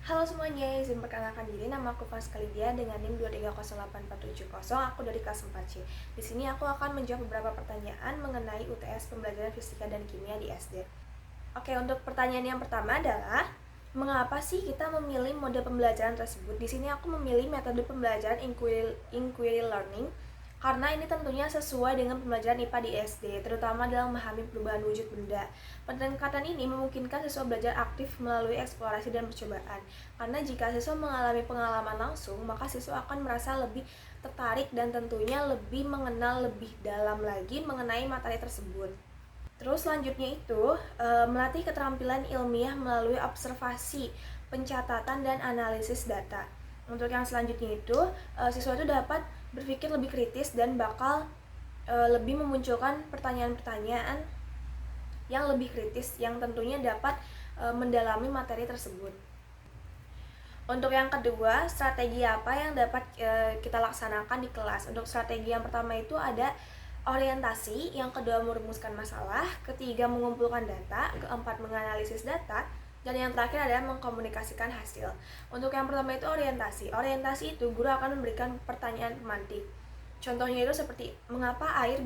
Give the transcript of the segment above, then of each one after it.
Halo semuanya, izin perkenalkan diri, nama aku Faska Lydia dengan NIM 2308470. Aku dari kelas 4C. Di sini aku akan menjawab beberapa pertanyaan mengenai UTS pembelajaran fisika dan kimia di SD. Oke, untuk pertanyaan yang pertama adalah mengapa sih kita memilih mode pembelajaran tersebut? Di sini aku memilih metode pembelajaran inquiry learning karena ini tentunya sesuai dengan pembelajaran IPA di SD, terutama dalam memahami perubahan wujud benda. Pendekatan ini memungkinkan siswa belajar aktif melalui eksplorasi dan percobaan. Karena jika siswa mengalami pengalaman langsung, maka siswa akan merasa lebih tertarik dan tentunya lebih mengenal lebih dalam lagi mengenai materi tersebut. Terus selanjutnya itu melatih keterampilan ilmiah melalui observasi, pencatatan, dan analisis data. Untuk yang selanjutnya itu siswa itu dapat berpikir lebih kritis dan bakal lebih memunculkan pertanyaan-pertanyaan yang lebih kritis yang tentunya dapat mendalami materi tersebut. Untuk yang kedua, strategi apa yang dapat kita laksanakan di kelas? Untuk strategi yang pertama itu ada orientasi, yang kedua merumuskan masalah, ketiga mengumpulkan data, keempat menganalisis data, dan yang terakhir adalah mengkomunikasikan hasil. Untuk yang pertama itu orientasi. Orientasi itu guru akan memberikan pertanyaan pemantik. Contohnya itu seperti mengapa air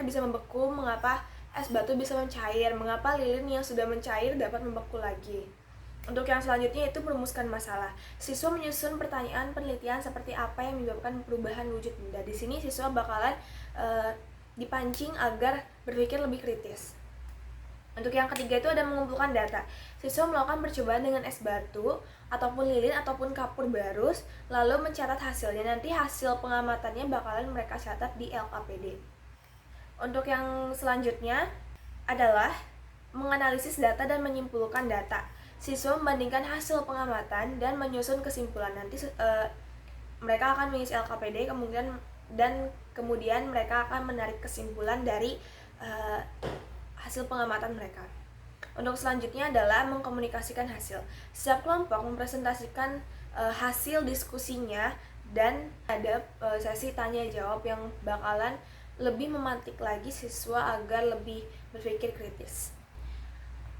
bisa membeku, mengapa es batu bisa mencair, mengapa lilin yang sudah mencair dapat membeku lagi. Untuk yang selanjutnya itu merumuskan masalah. Siswa menyusun pertanyaan penelitian seperti apa yang menyebabkan perubahan wujud benda. Di sini siswa bakalan dipancing agar berpikir lebih kritis. Untuk yang ketiga itu ada mengumpulkan data. Siswa melakukan percobaan dengan es batu, ataupun lilin, ataupun kapur barus, lalu mencatat hasilnya. Nanti hasil pengamatannya bakalan mereka catat di LKPD. Untuk yang selanjutnya adalah menganalisis data dan menyimpulkan data. Siswa membandingkan hasil pengamatan dan menyusun kesimpulan. Nanti mereka akan mengisi LKPD, kemudian mereka akan menarik kesimpulan dari hasil pengamatan mereka. Untuk selanjutnya adalah mengkomunikasikan hasil. Setiap kelompok mempresentasikan hasil diskusinya dan ada sesi tanya jawab yang bakalan lebih memantik lagi siswa agar lebih berpikir kritis.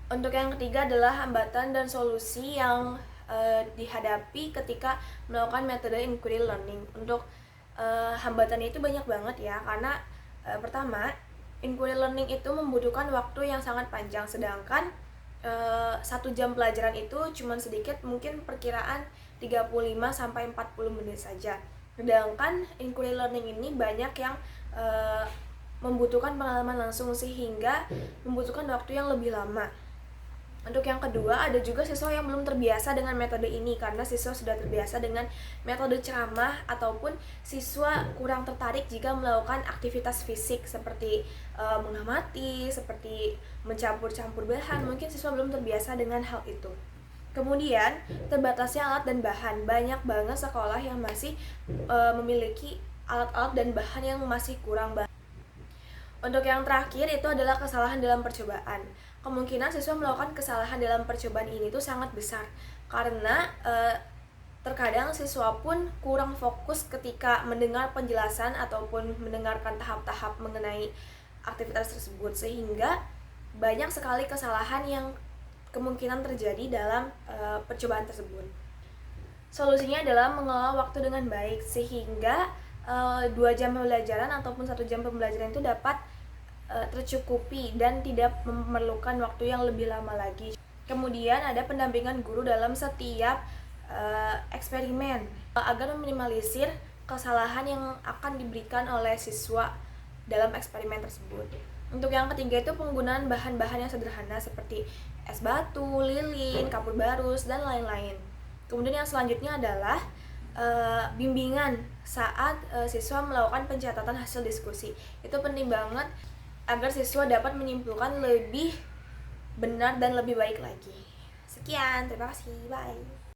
Untuk yang ketiga adalah hambatan dan solusi yang dihadapi ketika melakukan metode inquiry learning. Untuk hambatan itu banyak banget ya, karena pertama, inquiry learning itu membutuhkan waktu yang sangat panjang, sedangkan 1 jam pelajaran itu cuma sedikit, mungkin perkiraan 35-40 menit saja. Sedangkan inquiry learning ini banyak yang membutuhkan pengalaman langsung sehingga membutuhkan waktu yang lebih lama. Untuk yang kedua, ada juga siswa yang belum terbiasa dengan metode ini karena siswa sudah terbiasa dengan metode ceramah, ataupun siswa kurang tertarik jika melakukan aktivitas fisik seperti mengamati, seperti mencampur-campur bahan. Mungkin siswa belum terbiasa dengan hal itu. Kemudian, terbatasnya alat dan bahan. Banyak banget sekolah yang masih memiliki alat-alat dan bahan yang masih kurang bahan. Untuk yang terakhir itu adalah kesalahan dalam percobaan. Kemungkinan siswa melakukan kesalahan dalam percobaan ini tuh sangat besar karena terkadang siswa pun kurang fokus ketika mendengar penjelasan ataupun mendengarkan tahap-tahap mengenai aktivitas tersebut, sehingga banyak sekali kesalahan yang kemungkinan terjadi dalam percobaan tersebut. Solusinya adalah mengelola waktu dengan baik sehingga 2 jam pembelajaran ataupun 1 jam pembelajaran itu dapat tercukupi dan tidak memerlukan waktu yang lebih lama lagi. Kemudian ada pendampingan guru dalam setiap eksperimen agar meminimalisir kesalahan yang akan diberikan oleh siswa dalam eksperimen tersebut. Untuk yang ketiga itu penggunaan bahan-bahan yang sederhana seperti es batu, lilin, kapur barus, dan lain-lain. Kemudian yang selanjutnya adalah bimbingan saat siswa melakukan pencatatan hasil diskusi. Itu penting banget agar siswa dapat menyimpulkan lebih benar dan lebih baik lagi. Sekian, terima kasih, bye.